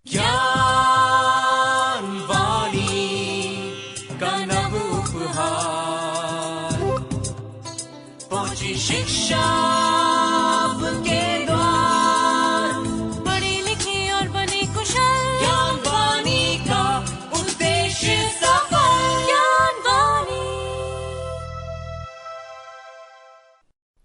ज्ञान वाणी का नव उपहार, पहुंची शिक्षा के द्वार, पढ़ी लिखी और बनी कुशल, ज्ञान वाणी का उद्देश्य सफल। ज्ञान वाणी।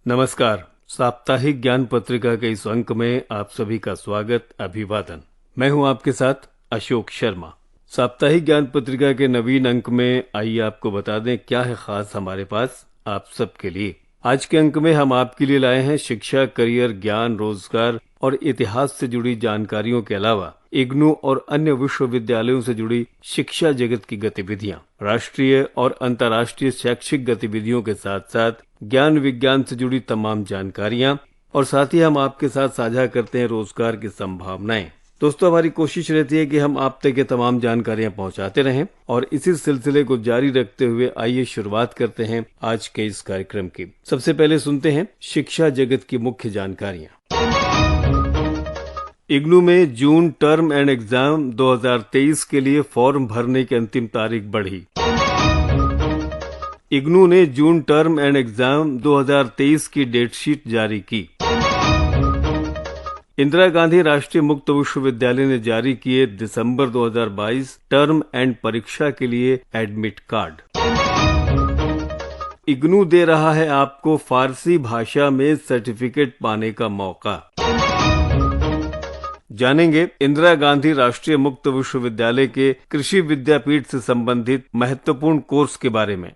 नमस्कार। साप्ताहिक ज्ञान पत्रिका के इस अंक में आप सभी का स्वागत, अभिवादन। मैं हूं आपके साथ अशोक शर्मा। साप्ताहिक ज्ञान पत्रिका के नवीन अंक में आइए आपको बता दें क्या है खास हमारे पास आप सबके लिए। आज के अंक में हम आपके लिए लाए हैं शिक्षा, करियर, ज्ञान, रोजगार और इतिहास से जुड़ी जानकारियों के अलावा इग्नू और अन्य विश्वविद्यालयों से जुड़ी शिक्षा जगत की गतिविधियां, राष्ट्रीय और अंतर्राष्ट्रीय शैक्षिक गतिविधियों के साथ साथ ज्ञान विज्ञान से जुड़ी तमाम जानकारियां, और साथ ही हम आपके साथ साझा करते हैं रोजगार की संभावनाएं। दोस्तों, हमारी कोशिश रहती है कि हम आप तक ये तमाम जानकारियां पहुंचाते रहें, और इसी सिलसिले को जारी रखते हुए आइए शुरुआत करते हैं आज के इस कार्यक्रम की। सबसे पहले सुनते हैं शिक्षा जगत की मुख्य जानकारियां। इग्नू में जून टर्म एंड एग्जाम 2023 के लिए फॉर्म भरने की अंतिम तारीख बढ़ी। इग्नू ने जून टर्म एंड एग्जाम 2023 की डेटशीट जारी की। इंदिरा गांधी राष्ट्रीय मुक्त विश्वविद्यालय ने जारी किए दिसंबर 2022 टर्म एंड परीक्षा के लिए एडमिट कार्ड। इग्नू दे रहा है आपको फारसी भाषा में सर्टिफिकेट पाने का मौका। जानेंगे इंदिरा गांधी राष्ट्रीय मुक्त विश्वविद्यालय के कृषि विद्यापीठ से संबंधित महत्वपूर्ण कोर्स के बारे में।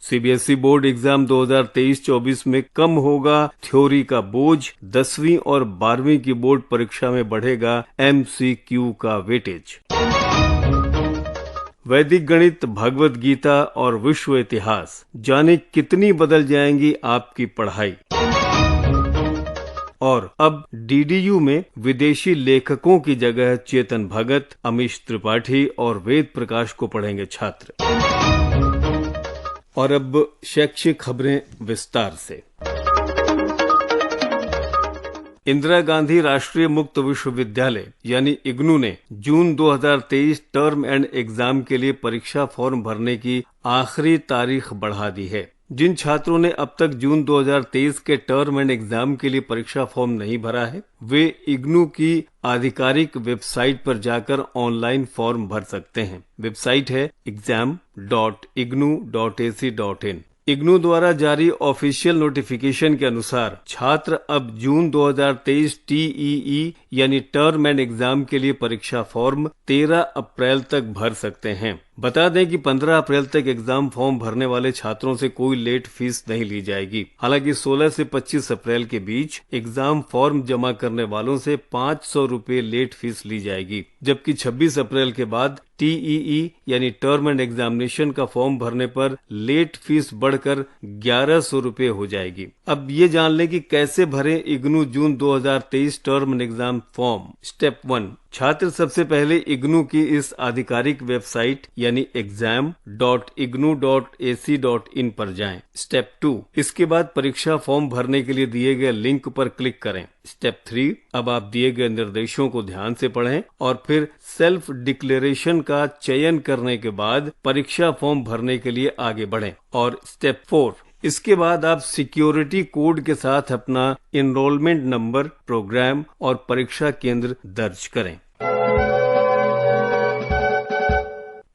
सीबीएसई बोर्ड एग्जाम 2023-24 में कम होगा थ्योरी का बोझ, 10वीं और 12वीं की बोर्ड परीक्षा में बढ़ेगा एमसीक्यू का वेटेज। वैदिक गणित, भगवत गीता और विश्व इतिहास, जाने कितनी बदल जाएंगी आपकी पढ़ाई। और अब डीडीयू में विदेशी लेखकों की जगह चेतन भगत, अमीश त्रिपाठी और वेद प्रकाश को पढ़ेंगे छात्र। और अब शैक्षिक खबरें विस्तार से। इंदिरा गांधी राष्ट्रीय मुक्त विश्वविद्यालय यानी इग्नू ने जून 2023 टर्म एंड एग्जाम के लिए परीक्षा फॉर्म भरने की आखिरी तारीख बढ़ा दी है। जिन छात्रों ने अब तक जून 2023 के टर्म एंड एग्जाम के लिए परीक्षा फॉर्म नहीं भरा है, वे इग्नू की आधिकारिक वेबसाइट पर जाकर ऑनलाइन फॉर्म भर सकते हैं। वेबसाइट है exam.ignu.ac.in। इग्नू द्वारा जारी ऑफिशियल नोटिफिकेशन के अनुसार छात्र अब जून 2023 टीईई यानी टर्म एंड एग्जाम के लिए परीक्षा फॉर्म 13 अप्रैल तक भर सकते हैं। बता दें कि 15 अप्रैल तक एग्जाम फॉर्म भरने वाले छात्रों से कोई लेट फीस नहीं ली जाएगी। हालांकि 16 से 25 अप्रैल के बीच एग्जाम फॉर्म जमा करने वालों से 500 रुपए लेट फीस ली जाएगी, जबकि 26 अप्रैल के बाद टीईई यानी टर्म एंड एग्जामिनेशन का फॉर्म भरने पर लेट फीस बढ़कर 1100 रुपए हो जाएगी। अब ये जान लें कि कैसे भरें इग्नू जून 2023 term and exam form. Step 1, छात्र सबसे पहले इग्नू की इस आधिकारिक वेबसाइट यानी exam.ignu.ac.in पर जाएं। स्टेप 2, इसके बाद परीक्षा फॉर्म भरने के लिए दिए गए लिंक पर क्लिक करें। स्टेप 3, अब आप दिए गए निर्देशों को ध्यान से पढ़ें और फिर सेल्फ डिक्लेरेशन का चयन करने के बाद परीक्षा फॉर्म भरने के लिए आगे बढ़ें। और स्टेप 4, इसके बाद आप सिक्योरिटी कोड के साथ अपना एनरोलमेंट नंबर, प्रोग्राम और परीक्षा केंद्र दर्ज करें।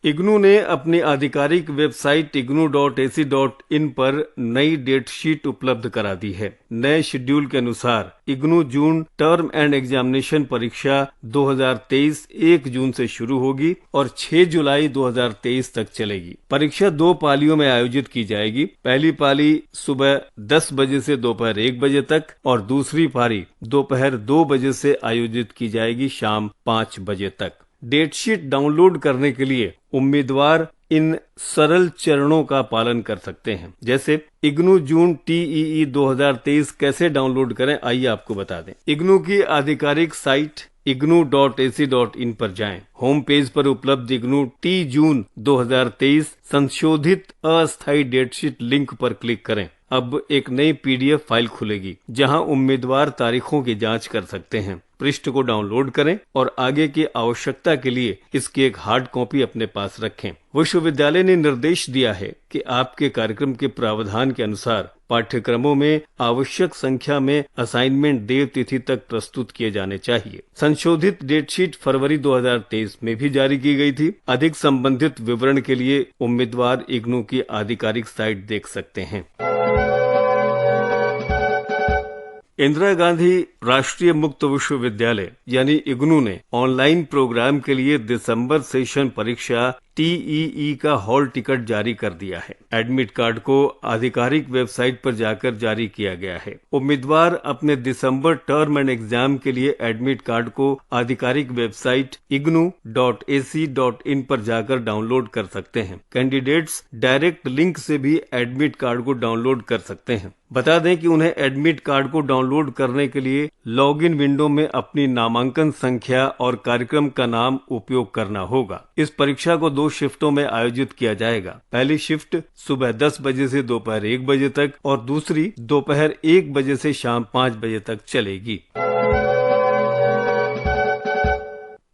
इग्नू ने अपनी आधिकारिक वेबसाइट ignu.ac.in पर नई डेट शीट उपलब्ध करा दी है। नए शेड्यूल के अनुसार इग्नू जून टर्म एंड एग्जामिनेशन परीक्षा 2023 1 जून से शुरू होगी और 6 जुलाई 2023 तक चलेगी। परीक्षा 2 पालियों में आयोजित की जाएगी। पहली पाली सुबह 10 बजे से दोपहर 1 बजे तक और दूसरी पारी दोपहर 2 बजे से आयोजित की जाएगी शाम 5 बजे तक। डेटशीट डाउनलोड करने के लिए उम्मीदवार इन सरल चरणों का पालन कर सकते हैं। जैसे इग्नू जून टीईई 2023 कैसे डाउनलोड करें, आइए आपको बता दें। इग्नू की आधिकारिक साइट ignu.ac.in पर जाएं। होम पेज पर उपलब्ध इग्नू टी जून 2023 संशोधित अस्थायी डेटशीट लिंक पर क्लिक करें। अब एक नई PDF फाइल खुलेगी जहां उम्मीदवार तारीखों की जांच कर सकते हैं। पृष्ठ को डाउनलोड करें और आगे की आवश्यकता के लिए इसकी एक हार्ड कॉपी अपने पास रखें। विश्वविद्यालय ने निर्देश दिया है कि आपके कार्यक्रम के प्रावधान के अनुसार पाठ्यक्रमों में आवश्यक संख्या में असाइनमेंट देव तिथि तक प्रस्तुत किए जाने चाहिए। संशोधित डेटशीट फरवरी 2023 में भी जारी की गई थी। अधिक संबंधित विवरण के लिए उम्मीदवार इग्नू की आधिकारिक साइट देख सकते हैं। इंदिरा गांधी राष्ट्रीय मुक्त विश्वविद्यालय यानी इग्नू ने ऑनलाइन प्रोग्राम के लिए दिसंबर सेशन परीक्षा TEE का हॉल टिकट जारी कर दिया है। एडमिट कार्ड को आधिकारिक वेबसाइट पर जाकर जारी किया गया है। उम्मीदवार अपने दिसंबर टर्म एंड एग्जाम के लिए एडमिट कार्ड को आधिकारिक वेबसाइट ignu.ac.in पर जाकर डाउनलोड कर सकते हैं। कैंडिडेट्स डायरेक्ट लिंक से भी एडमिट कार्ड को डाउनलोड कर सकते हैं। बता दें कि उन्हें एडमिट कार्ड को डाउनलोड करने के लिए लॉगिन विंडो में अपनी नामांकन संख्या और कार्यक्रम का नाम उपयोग करना होगा। इस परीक्षा को 2 शिफ्टों में आयोजित किया जाएगा। पहली शिफ्ट सुबह 10 बजे से दोपहर 1 बजे तक और दूसरी दोपहर 1 बजे से शाम 5 बजे तक चलेगी।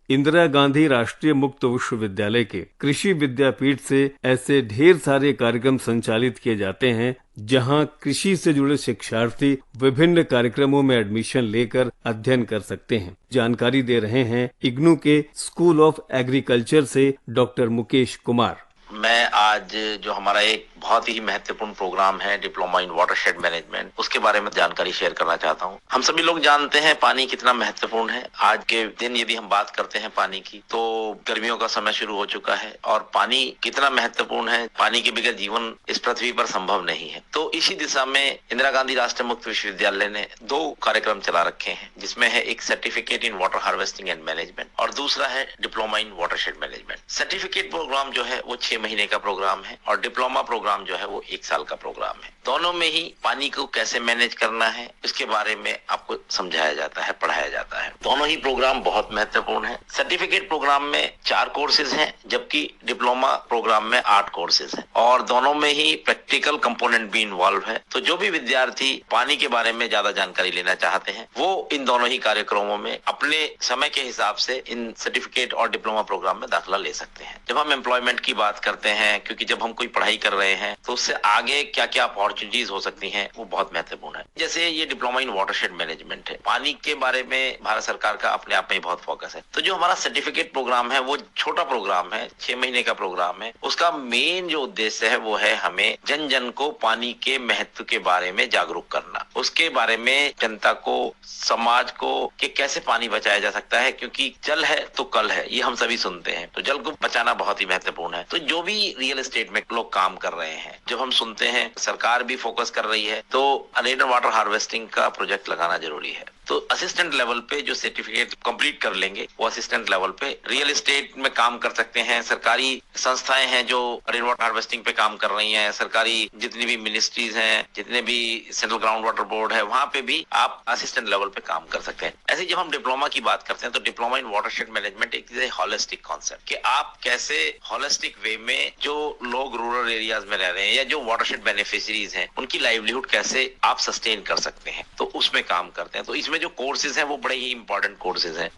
इंदिरा गांधी राष्ट्रीय मुक्त विश्वविद्यालय के कृषि विद्यापीठ से ऐसे ढेर सारे कार्यक्रम संचालित किए जाते हैं जहां कृषि से जुड़े शिक्षार्थी विभिन्न कार्यक्रमों में एडमिशन लेकर अध्ययन कर सकते हैं। जानकारी दे रहे हैं इग्नू के स्कूल ऑफ एग्रीकल्चर से डॉक्टर मुकेश कुमार। मैं आज जो हमारा एक बहुत ही महत्वपूर्ण प्रोग्राम है डिप्लोमा इन वाटरशेड मैनेजमेंट, उसके बारे में जानकारी शेयर करना चाहता हूं। हम सभी लोग जानते हैं पानी कितना महत्वपूर्ण है। आज के दिन यदि हम बात करते हैं पानी की, तो गर्मियों का समय शुरू हो चुका है और पानी कितना महत्वपूर्ण है, पानी के बगैर जीवन इस पृथ्वी पर संभव नहीं है। तो इसी दिशा में इंदिरा गांधी राष्ट्रीय मुक्त विश्वविद्यालय ने 2 कार्यक्रम चला रखे हैं, जिसमें है एक certificate in water harvesting and management और दूसरा है diploma in watershed management. Certificate programme जो है वो 6 महीने का प्रोग्राम है और डिप्लोमा प्रोग्राम जो है वो 1 साल का प्रोग्राम है। दोनों में ही पानी को कैसे मैनेज करना है इसके बारे में आपको समझाया जाता है, पढ़ाया जाता है। दोनों ही प्रोग्राम बहुत महत्वपूर्ण है। सर्टिफिकेट प्रोग्राम में 4 कोर्सेज हैं, जबकि डिप्लोमा प्रोग्राम में 8 कोर्सेज हैं और दोनों में ही प्रैक्टिकल कंपोनेंट भी इन्वॉल्व है। तो जो भी विद्यार्थी पानी के बारे में ज्यादा जानकारी लेना चाहते हैं वो इन दोनों ही कार्यक्रमों में अपने समय के हिसाब से इन सर्टिफिकेट और डिप्लोमा प्रोग्राम में दाखिला ले सकते हैं। जब हम एम्प्लॉयमेंट की बात करते हैं, क्योंकि जब हम कोई पढ़ाई कर रहे हैं तो उससे आगे क्या क्या अपॉर्चुनिटीज हो सकती हैं वो बहुत महत्वपूर्ण है। जैसे ये डिप्लोमा इन वाटरशेड मैनेजमेंट है, पानी के बारे में भारत सरकार का अपने आप में बहुत फोकस है। तो जो हमारा सर्टिफिकेट प्रोग्राम है वो छोटा प्रोग्राम है, 6 महीने का प्रोग्राम है। उसका मेन जो उद्देश्य है वो है हमें जन जन को पानी के महत्व के बारे में जागरूक करना, उसके बारे में जनता को, समाज को कि कैसे पानी बचाया जा सकता है, क्योंकि जल है तो कल है, ये हम सभी सुनते हैं। तो जल को बचाना बहुत ही महत्वपूर्ण है। तो जो भी रियल एस्टेट में लोग काम कर रहे हैं, जब हम सुनते हैं सरकार भी फोकस कर रही है, तो रेन वाटर हार्वेस्टिंग का प्रोजेक्ट लगाना जरूरी है। तो असिस्टेंट लेवल पे जो सर्टिफिकेट कंप्लीट कर लेंगे वो असिस्टेंट लेवल पे रियल एस्टेट में काम कर सकते हैं। सरकारी संस्थाएं हैं जो रेन वाटर हार्वेस्टिंग पे काम कर रही हैं, सरकारी जितनी भी मिनिस्ट्रीज हैं, जितने भी सेंट्रल ग्राउंड वाटर बोर्ड है, वहां पे भी आप असिस्टेंट लेवल पे काम कर सकते हैं। ऐसे जब हम डिप्लोमा की बात करते हैं तो डिप्लोमा इन वाटरशेड मैनेजमेंट एक हॉलिस्टिक कॉन्सेप्ट कि आप कैसे हॉलिस्टिक वे में जो लोग रूरल एरियाज में रह रहे हैं या जो वाटरशेड बेनिफिशियरीज हैं उनकी लाइवलीहुड कैसे आप सस्टेन कर सकते हैं, तो उसमें काम करते हैं। तो इसमें जो कोर्सेज हैं वो बड़े ही इंपॉर्टेंट कोर्सेज हैं।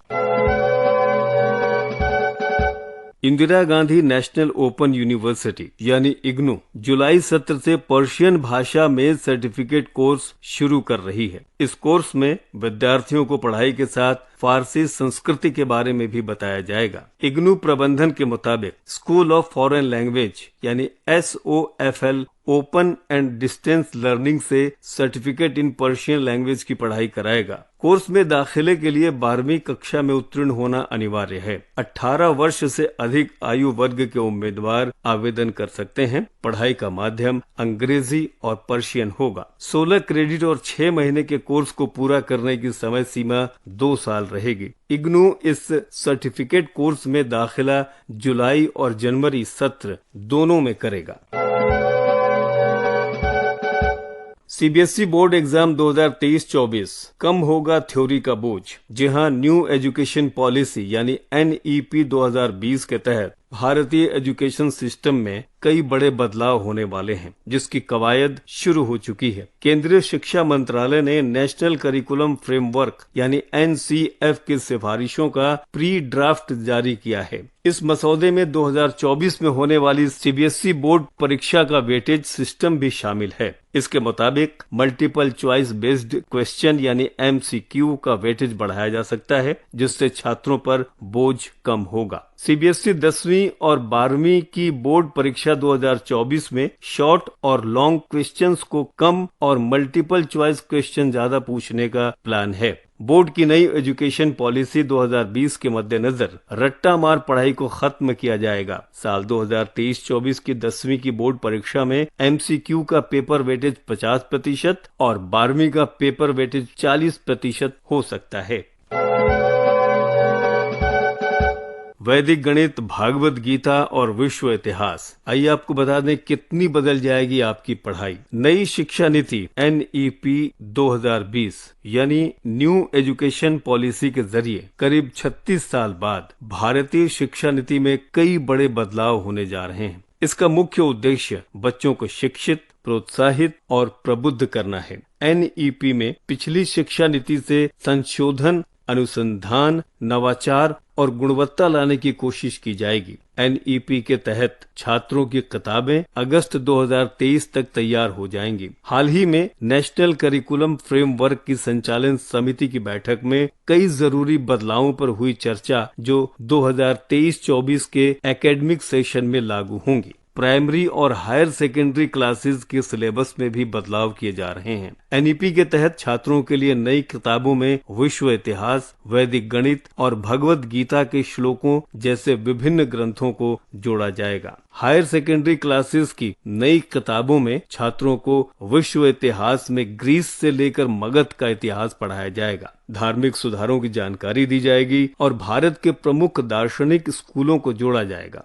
Indira Gandhi national open university यानी इग्नू जुलाई सत्र से पर्शियन भाषा में सर्टिफिकेट कोर्स शुरू कर रही है। इस कोर्स में विद्यार्थियों को पढ़ाई के साथ फारसी संस्कृति के बारे में भी बताया जाएगा। इग्नू प्रबंधन के मुताबिक स्कूल ऑफ फॉरेन लैंग्वेज यानी SOFL open and distance learning से सर्टिफिकेट इन पर्शियन लैंग्वेज की पढ़ाई कराएगा। कोर्स में दाखिले के लिए 12वीं कक्षा में उत्तीर्ण होना अनिवार्य है। 18 वर्ष से अधिक आयु वर्ग के उम्मीदवार आवेदन कर सकते हैं। पढ़ाई का माध्यम अंग्रेजी और पर्शियन होगा। 16 क्रेडिट और 6 महीने के कोर्स को पूरा करने की समय सीमा 2 साल रहेगी। इग्नू इस सर्टिफिकेट कोर्स में दाखिला जुलाई और जनवरी सत्र दोनों में करेगा। CBSE बोर्ड एग्जाम 2023-24 कम होगा थ्योरी का बोझ। जी हां, न्यू एजुकेशन पॉलिसी यानी NEP 2020 के तहत भारतीय एजुकेशन सिस्टम में कई बड़े बदलाव होने वाले हैं, जिसकी कवायद शुरू हो चुकी है। केंद्रीय शिक्षा मंत्रालय ने नेशनल करिकुलम फ्रेमवर्क यानी NCF की सिफारिशों का प्री ड्राफ्ट जारी किया है। इस मसौदे में 2024 में होने वाली CBSE बोर्ड परीक्षा का वेटेज सिस्टम भी शामिल है। इसके मुताबिक मल्टीपल चॉइस बेस्ड क्वेश्चन यानी MCQ का वेटेज बढ़ाया जा सकता है, जिससे छात्रों पर बोझ कम होगा। CBSE 10वीं और 12वीं की बोर्ड परीक्षा 2024 में शॉर्ट और लॉन्ग क्वेश्चंस को कम और मल्टीपल चॉइस क्वेश्चन ज्यादा पूछने का प्लान है। बोर्ड की नई एजुकेशन पॉलिसी 2020 के मद्देनजर रट्टा मार पढ़ाई को खत्म किया जाएगा। साल 2023-24 की 10वीं की बोर्ड परीक्षा में MCQ का पेपर वेटेज 50% और 12वीं का पेपर वेटेज 40% हो सकता है। वैदिक गणित, भागवत गीता और विश्व इतिहास। आइए आपको बता दें कितनी बदल जाएगी आपकी पढ़ाई। नई शिक्षा नीति NEP 2020 यानी न्यू एजुकेशन पॉलिसी के जरिए करीब 36 साल बाद भारतीय शिक्षा नीति में कई बड़े बदलाव होने जा रहे हैं। इसका मुख्य उद्देश्य बच्चों को शिक्षित, प्रोत्साहित और प्रबुद्ध करना है। NEP में पिछली शिक्षा नीति से संशोधन, अनुसंधान, नवाचार और गुणवत्ता लाने की कोशिश की जाएगी। NEP के तहत छात्रों की किताबें अगस्त 2023 तक तैयार हो जाएंगी। हाल ही में नेशनल करिकुलम फ्रेमवर्क की संचालन समिति की बैठक में कई जरूरी बदलावों पर हुई चर्चा, जो 2023-24 के एकेडमिक सेशन में लागू होंगी। प्राइमरी और हायर सेकेंडरी क्लासेस के सिलेबस में भी बदलाव किए जा रहे हैं। NEP के तहत छात्रों के लिए नई किताबों में विश्व इतिहास, वैदिक गणित और भगवत गीता के श्लोकों जैसे विभिन्न ग्रंथों को जोड़ा जाएगा। हायर सेकेंडरी क्लासेस की नई किताबों में छात्रों को विश्व इतिहास में ग्रीस से लेकर मगध का इतिहास पढ़ाया जाएगा। धार्मिक सुधारों की जानकारी दी जाएगी और भारत के प्रमुख दार्शनिक स्कूलों को जोड़ा जाएगा।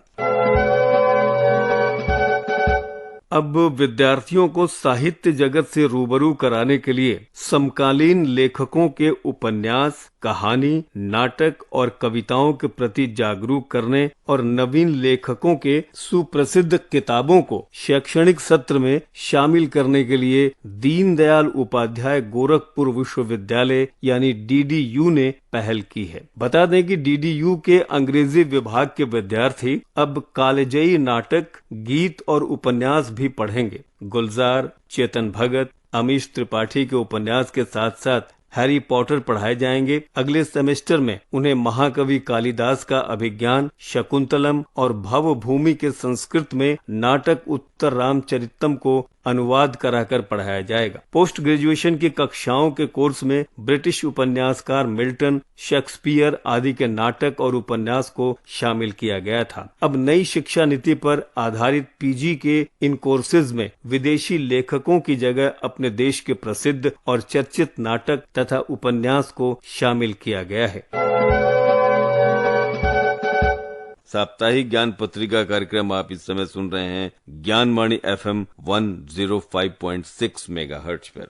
अब विद्यार्थियों को साहित्य जगत से रूबरू कराने के लिए समकालीन लेखकों के उपन्यास, कहानी, नाटक और कविताओं के प्रति जागरूक करने और नवीन लेखकों के सुप्रसिद्ध किताबों को शैक्षणिक सत्र में शामिल करने के लिए दीनदयाल उपाध्याय गोरखपुर विश्वविद्यालय यानी DDU ने पहल की है। बता दें कि DDU के अंग्रेजी विभाग के विद्यार्थी अब कालजयी नाटक, गीत और उपन्यास भी पढ़ेंगे। गुलजार, चेतन भगत, अमीश त्रिपाठी के उपन्यास के साथ साथ हैरी पॉटर पढ़ाए जाएंगे। अगले सेमेस्टर में उन्हें महाकवि कालिदास का अभिज्ञान, शकुंतलम और भवभूमि के संस्कृत में नाटक उत्तर रामचरितम को अनुवाद कराकर पढ़ाया जाएगा। पोस्ट ग्रेजुएशन की कक्षाओं के कोर्स में ब्रिटिश उपन्यासकार मिल्टन, शेक्सपियर आदि के नाटक और उपन्यास को शामिल किया गया था। अब नई शिक्षा नीति पर आधारित PG के इन कोर्सेज में विदेशी लेखकों की जगह अपने देश के प्रसिद्ध और चर्चित नाटक तथा उपन्यास को शामिल किया गया है। साप्ताहिक ज्ञान पत्रिका कार्यक्रम आप इस समय सुन रहे हैं ज्ञानवाणी FM 105.6 मेगाहर्ट्ज पर।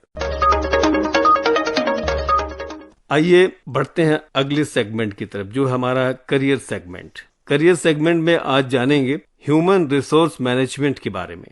आइए बढ़ते हैं अगले सेगमेंट की तरफ, जो हमारा करियर सेगमेंट। करियर सेगमेंट में आज जानेंगे ह्यूमन रिसोर्स मैनेजमेंट के बारे में।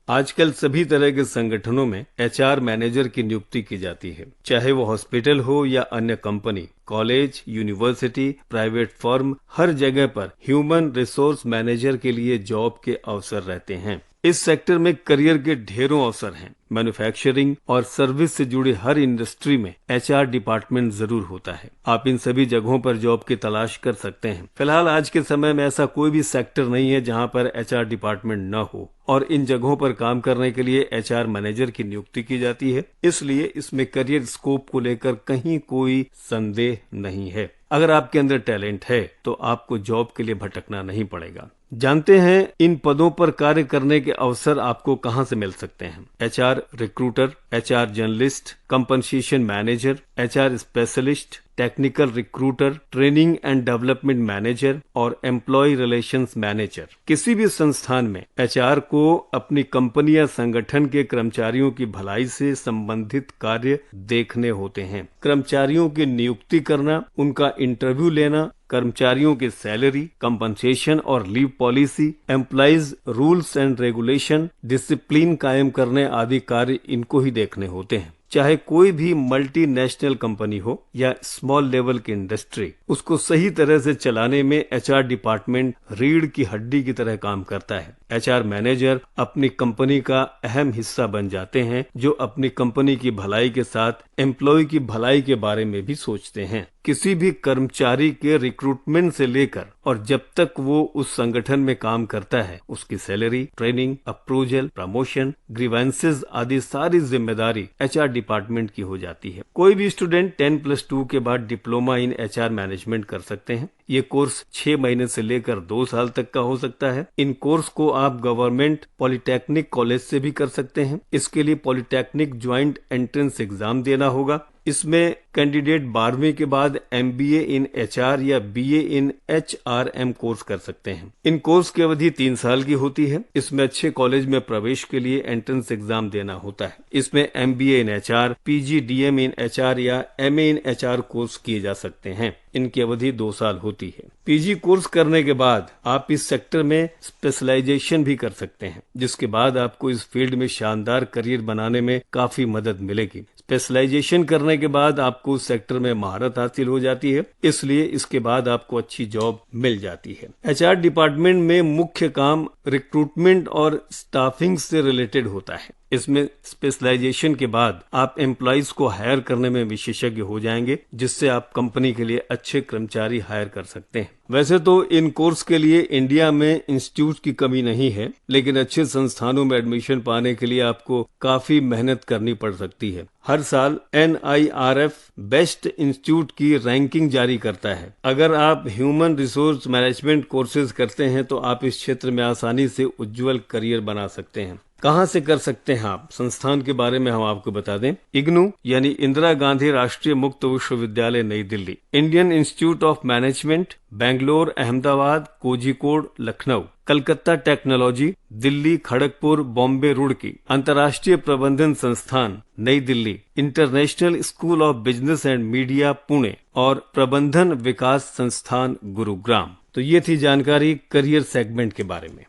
आजकल सभी तरह के संगठनों में HR मैनेजर की नियुक्ति की जाती है, चाहे वो हॉस्पिटल हो या अन्य company, college, university, private firm, हर जगह पर ह्यूमन रिसोर्स मैनेजर के लिए जॉब के अवसर रहते हैं। इस सेक्टर में करियर के ढेरों अवसर हैं। मैन्युफैक्चरिंग और सर्विस से जुड़ी हर इंडस्ट्री में HR डिपार्टमेंट जरूर होता है। आप इन सभी जगहों पर जॉब की तलाश कर सकते हैं। फिलहाल आज के समय में ऐसा कोई भी सेक्टर नहीं है जहां पर HR डिपार्टमेंट न हो, और इन जगहों पर काम करने के लिए HR मैनेजर की नियुक्ति की जाती है। इसलिए इसमें करियर स्कोप को लेकर कहीं कोई संदेह नहीं है। अगर आपके अंदर टैलेंट है तो आपको जॉब के लिए भटकना नहीं पड़ेगा। जानते हैं इन पदों पर कार्य करने के अवसर आपको कहां से मिल सकते हैं। HR recruiter, HR journalist, compensation manager, HR specialist, technical recruiter, training and development manager और एम्प्लॉय रिलेशंस मैनेजर। किसी भी संस्थान में एचआर को अपनी कंपनी या संगठन के कर्मचारियों की भलाई से संबंधित कार्य देखने होते हैं। कर्मचारियों की नियुक्ति करना, उनका इंटरव्यू लेना, कर्मचारियों की सैलरी, कंपनसेशन और leave policy, employees rules and regulation, discipline कायम करने आदि कार्य इनको ही देखने होते हैं। चाहे कोई भी मल्टीनेशनल कंपनी हो या स्मॉल लेवल की इंडस्ट्री, उसको सही तरह से चलाने में एचआर डिपार्टमेंट रीढ़ की हड्डी की तरह काम करता है। एचआर मैनेजर अपनी कंपनी का अहम हिस्सा बन जाते हैं, जो अपनी कंपनी की भलाई के साथ एम्प्लॉय की भलाई के बारे में भी सोचते हैं। किसी भी कर्मचारी के रिक्रूटमेंट से लेकर और जब तक वो उस संगठन में काम करता है, उसकी salary, training, approval, promotion, grievances आदि सारी जिम्मेदारी एचआर डिपार्टमेंट की हो जाती है। कोई भी स्टूडेंट 10+2 के बाद डिप्लोमा इन एचआर मैनेजमेंट कर सकते हैं। ये कोर्स 6 महीने से लेकर 2 साल तक का हो सकता है। इन कोर्स को आप गवर्नमेंट पॉलिटेक्निक कॉलेज से भी कर सकते हैं। इसके लिए पॉलिटेक्निक ज्वाइंट एंट्रेंस एग्जाम देना होगा। इसमें कैंडिडेट 12वीं के बाद MBA इन HR या BA इन HRM कोर्स कर सकते हैं। इन कोर्स की अवधि 3 साल की होती है। इसमें अच्छे कॉलेज में प्रवेश के लिए एंट्रेंस एग्जाम देना होता है। इसमें MBA इन HR, PGDM इन HR या MA इन HR कोर्स किए जा सकते हैं। इनकी अवधि 2 साल होती है। PG कोर्स करने के बाद आप इस सेक्टर में स्पेशलाइजेशन भी कर सकते हैं, जिसके बाद आपको इस फील्ड में शानदार करियर बनाने में काफी मदद मिलेगी। स्पेशलाइजेशन करने के बाद आपको उस सेक्टर में महारत हासिल हो जाती है, इसलिए इसके बाद आपको अच्छी जॉब मिल जाती है। एचआर डिपार्टमेंट में मुख्य काम रिक्रूटमेंट और स्टाफिंग से रिलेटेड होता है। इसमें स्पेशलाइजेशन के बाद आप एम्प्लॉइज को हायर करने में विशेषज्ञ हो जाएंगे, जिससे आप कंपनी के लिए अच्छे कर्मचारी हायर कर सकते हैं। वैसे तो इन कोर्स के लिए इंडिया में इंस्टीट्यूट की कमी नहीं है, लेकिन अच्छे संस्थानों में एडमिशन पाने के लिए आपको काफी मेहनत करनी पड़ सकती है। हर साल NIRF बेस्ट इंस्टीट्यूट की रैंकिंग जारी करता है। अगर आप ह्यूमन रिसोर्स मैनेजमेंट कोर्सेज करते हैं तो आप इस क्षेत्र में आसानी से उज्जवल करियर बना सकते हैं। कहाँ से कर सकते हैं आप? संस्थान के बारे में हम आपको बता दें। इग्नू यानी इंदिरा गांधी राष्ट्रीय मुक्त विश्वविद्यालय नई Delhi, Indian institute of management Bangalore, Ahmedabad, Kozhikode, Lucknow, Calcutta technology, Delhi, Kharagpur, Bombay, Roorkee, अंतर्राष्ट्रीय प्रबंधन संस्थान नई Delhi, international school of business and media Pune और प्रबंधन विकास संस्थान गुरुग्राम। तो ये थी जानकारी करियर सेगमेंट के बारे में।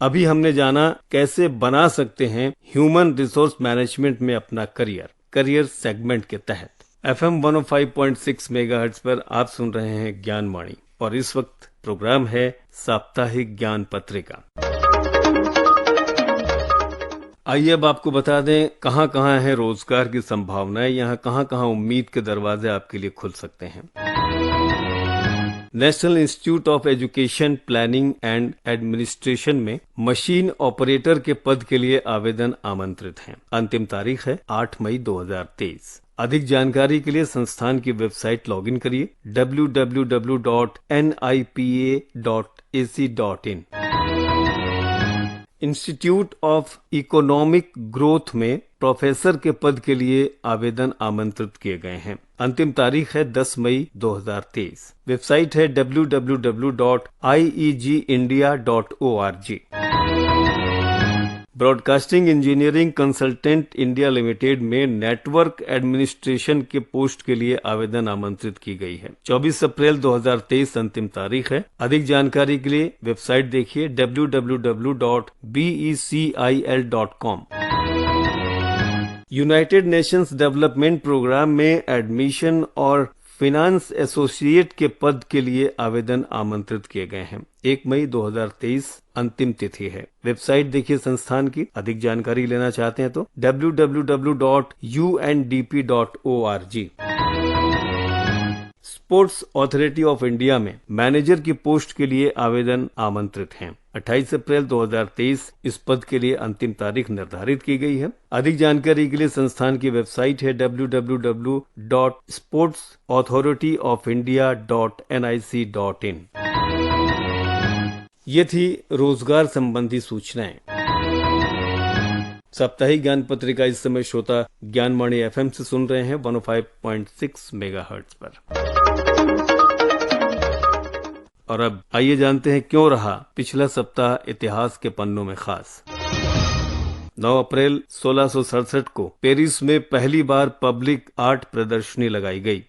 अभी हमने जाना कैसे बना सकते हैं ह्यूमन रिसोर्स मैनेजमेंट में अपना करियर सेगमेंट के तहत। FM 105.6 मेगाहर्ट्ज पर आप सुन रहे हैं ज्ञानवाणी और इस वक्त प्रोग्राम है साप्ताहिक ज्ञान पत्रिका। आइए अब आपको बता दें कहां कहां है रोजगार की संभावनाएं, यहां कहां कहां उम्मीद के दरवाजे आपके लिए खुल सकते हैं। National institute of education planning and administration में मशीन ऑपरेटर के पद के लिए आवेदन आमंत्रित हैं। अंतिम तारीख है 8 मई 2023। अधिक जानकारी के लिए संस्थान की वेबसाइट लॉगिन करिए www.nipa.ac.in। Institute of economic growth में प्रोफेसर के पद के लिए आवेदन आमंत्रित किए गए हैं। अंतिम तारीख है 10 मई 2023। वेबसाइट है www.iegindia.org। Broadcasting engineering consultant India limited में नेटवर्क एडमिनिस्ट्रेशन के पोस्ट के लिए आवेदन आमंत्रित की गई है। 24 अप्रैल 2023 अंतिम तारीख है। अधिक जानकारी के लिए वेबसाइट देखिए www.becil.com। United Nations Development Programme में एडमिशन और फाइनेंस एसोसिएट के पद के लिए आवेदन आमंत्रित किए गए हैं। 1 मई 2023 अंतिम तिथि है। वेबसाइट देखिए संस्थान की। अधिक जानकारी लेना चाहते हैं तो www.undp.org। Sports authority of India में मैनेजर की पोस्ट के लिए आवेदन आमंत्रित हैं। 28 अप्रैल 2023 इस पद के लिए अंतिम तारीख निर्धारित की गई है। अधिक जानकारी के लिए संस्थान की वेबसाइट है www.sportsauthority.of.india.nic.in। ये थी रोजगार संबंधी सूचनाएं। साप्ताहिक ज्ञान पत्रिका इस समय श्रोता ज्ञानवाणी एफएम से सुन रहे हैं 105.6 मेगाहर्ट्ज पर। और अब आइए जानते हैं क्यों रहा पिछला सप्ताह इतिहास के पन्नों में खास। 9 अप्रैल 1667 को पेरिस में पहली बार पब्लिक आर्ट प्रदर्शनी लगाई गई।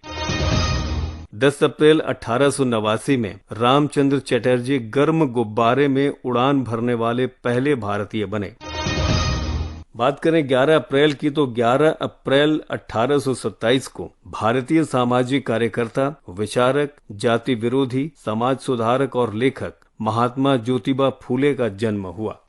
10 अप्रैल 1889 में रामचंद्र चटर्जी गर्म गुब्बारे में उड़ान भरने वाले पहले भारतीय बने। बात करें 11 अप्रैल की तो 11 अप्रैल 1827 को भारतीय सामाजिक कार्यकर्ता, विचारक, जाति विरोधी, समाज सुधारक और लेखक महात्मा ज्योतिबा फूले का जन्म हुआ।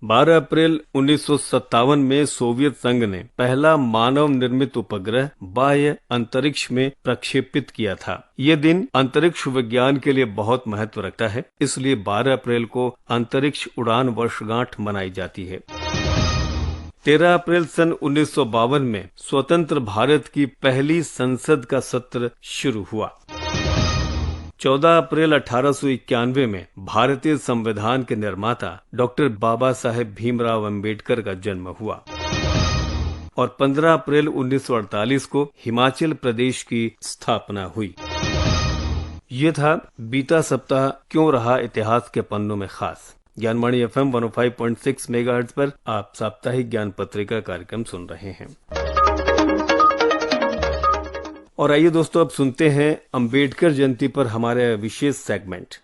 12 अप्रैल 1957 में सोवियत संघ ने पहला मानव निर्मित उपग्रह बाह्य अंतरिक्ष में प्रक्षेपित किया था। ये दिन अंतरिक्ष विज्ञान के लिए बहुत महत्व रखता है, इसलिए 12 अप्रैल को अंतरिक्ष उड़ान वर्षगांठ मनाई जाती है। 13 अप्रैल सन 1952 में स्वतंत्र भारत की पहली संसद का सत्र शुरू हुआ। 14 अप्रैल 1891 में भारतीय संविधान के निर्माता डॉक्टर बाबा साहेब भीमराव अंबेडकर का जन्म हुआ। और 15 अप्रैल 1948 को हिमाचल प्रदेश की स्थापना हुई। ये था बीता सप्ताह क्यों रहा इतिहास के पन्नों में खास। ज्ञानवाणी एफएम 105.6 मेगाहर्ट्ज पर आप साप्ताहिक ज्ञान पत्रिका कार्यक्रम सुन रहे हैं। और आइए दोस्तों, अब सुनते हैं अंबेडकर जयंती पर हमारे विशेष सेगमेंट।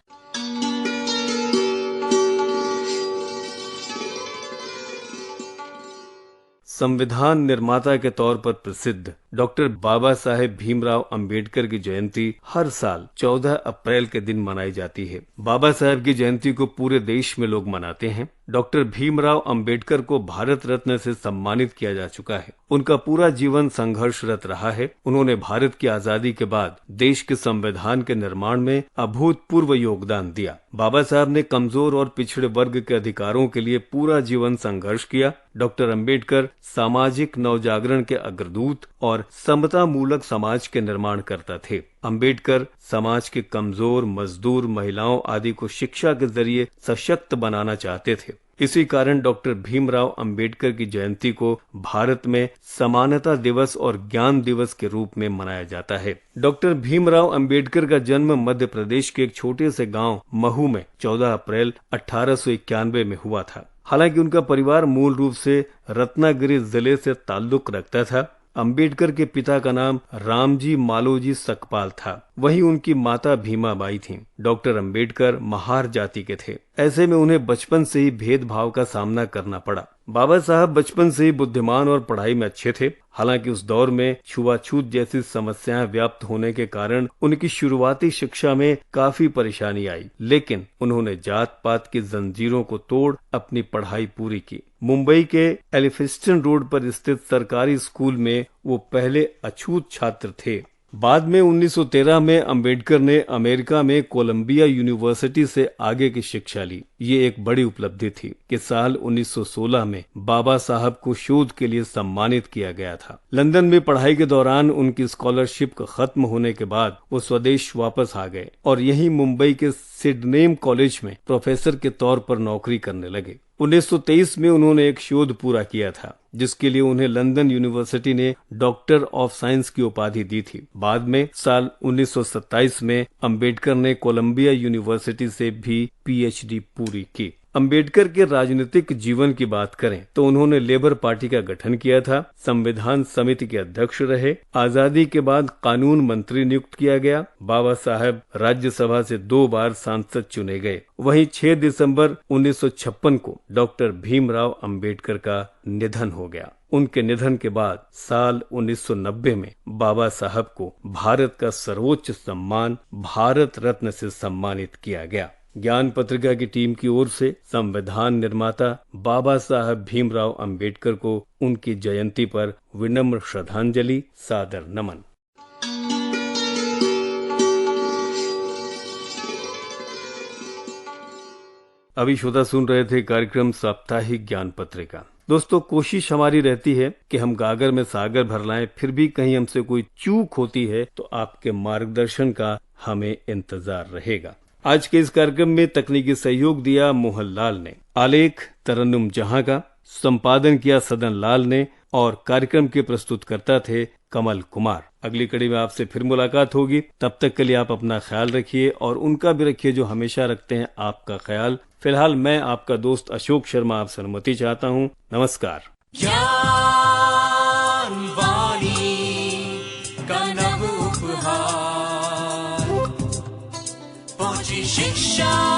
संविधान निर्माता के तौर पर प्रसिद्ध डॉक्टर बाबा साहेब भीमराव अंबेडकर की जयंती हर साल 14 अप्रैल के दिन मनाई जाती है। बाबा साहेब की जयंती को पूरे देश में लोग मनाते हैं। डॉक्टर भीमराव अंबेडकर को भारत रत्न से सम्मानित किया जा चुका है। उनका पूरा जीवन संघर्षरत रहा है। उन्होंने भारत की आजादी के बाद देश के संविधान के निर्माण में अभूतपूर्व योगदान दिया। बाबा साहब ने कमजोर और पिछड़े वर्ग के अधिकारों के लिए पूरा जीवन संघर्ष किया। डॉक्टर अंबेडकर सामाजिक नवजागरण के अग्रदूत और समता मूलक समाज के निर्माण करता थे। अंबेडकर समाज के कमजोर, मजदूर, महिलाओं आदि को शिक्षा के जरिए सशक्त बनाना चाहते थे। इसी कारण डॉक्टर भीमराव अंबेडकर की जयंती को भारत में समानता दिवस और ज्ञान दिवस के रूप में मनाया जाता है। डॉक्टर भीमराव अंबेडकर का जन्म मध्य प्रदेश के एक छोटे से गांव महू में 14 अप्रैल 1891 में हुआ था। हालांकि उनका परिवार मूल रूप से रत्नागिरी जिले से ताल्लुक रखता था। अंबेडकर के पिता का नाम रामजी मालोजी सकपाल था, वहीं उनकी माता भीमाबाई थीं। डॉक्टर अंबेडकर महार जाति के थे। ऐसे में उन्हें बचपन से ही भेदभाव का सामना करना पड़ा। बाबा साहब बचपन से ही बुद्धिमान और पढ़ाई में अच्छे थे। हालांकि उस दौर में छुआछूत जैसी समस्याएं व्याप्त होने के कारण उनकी शुरुआती शिक्षा में काफी परेशानी आई, लेकिन उन्होंने जात पात की जंजीरों को तोड़ अपनी पढ़ाई पूरी की। मुंबई के एलिफिंस्टन रोड पर स्थित सरकारी स्कूल में वो पहले अछूत छात्र थे। बाद में 1913 में अंबेडकर ने अमेरिका में कोलंबिया यूनिवर्सिटी से आगे की शिक्षा ली। ये एक बड़ी उपलब्धि थी कि साल 1916 में बाबा साहब को शोध के लिए सम्मानित किया गया था। लंदन में पढ़ाई के दौरान उनकी स्कॉलरशिप खत्म होने के बाद वो स्वदेश वापस आ गए और यहीं मुंबई के सिडनेम कॉलेज में प्रोफेसर के तौर पर नौकरी करने लगे। 1923 में उन्होंने एक शोध पूरा किया था, जिसके लिए उन्हें लंदन यूनिवर्सिटी ने डॉक्टर ऑफ साइंस की उपाधि दी थी। बाद में साल 1927 में अंबेडकर ने कोलंबिया यूनिवर्सिटी से भी पीएचडी पूरी की। अंबेडकर के राजनीतिक जीवन की बात करें तो उन्होंने लेबर पार्टी का गठन किया था, संविधान समिति के अध्यक्ष रहे। आजादी के बाद कानून मंत्री नियुक्त किया गया। बाबा साहब राज्यसभा से 2 बार सांसद चुने गए। वहीं 6 दिसंबर 1956 को डॉक्टर भीमराव अंबेडकर का निधन हो गया। उनके निधन के बाद साल 1990 में बाबा साहब को भारत का सर्वोच्च सम्मान भारत रत्न से सम्मानित किया गया। ज्ञान पत्रिका की टीम की ओर से संविधान निर्माता बाबा साहब भीमराव अंबेडकर को उनकी जयंती पर विनम्र श्रद्धांजलि, सादर नमन। अभी श्रोता सुन रहे थे कार्यक्रम साप्ताहिक ज्ञान पत्रिका। दोस्तों, कोशिश हमारी रहती है कि हम गागर में सागर भर लाएं, फिर भी कहीं हमसे कोई चूक होती है तो आपके मार्गदर्शन का हमें इंतजार रहेगा। आज के इस कार्यक्रम में तकनीकी सहयोग दिया मोहन लाल ने। आलेख तरन्नुम जहां का, संपादन किया सदन लाल ने और कार्यक्रम के प्रस्तुतकर्ता थे कमल कुमार। अगली कड़ी में आपसे फिर मुलाकात होगी। तब तक के लिए आप अपना ख्याल रखिए और उनका भी रखिए जो हमेशा रखते हैं आपका ख्याल। फिलहाल मैं आपका दोस्त अशोक शर्मा आपसे अनुमति चाहता हूँ। नमस्कार। ज्ञान वाणी का नव उपहार, पहुंची शिक्षा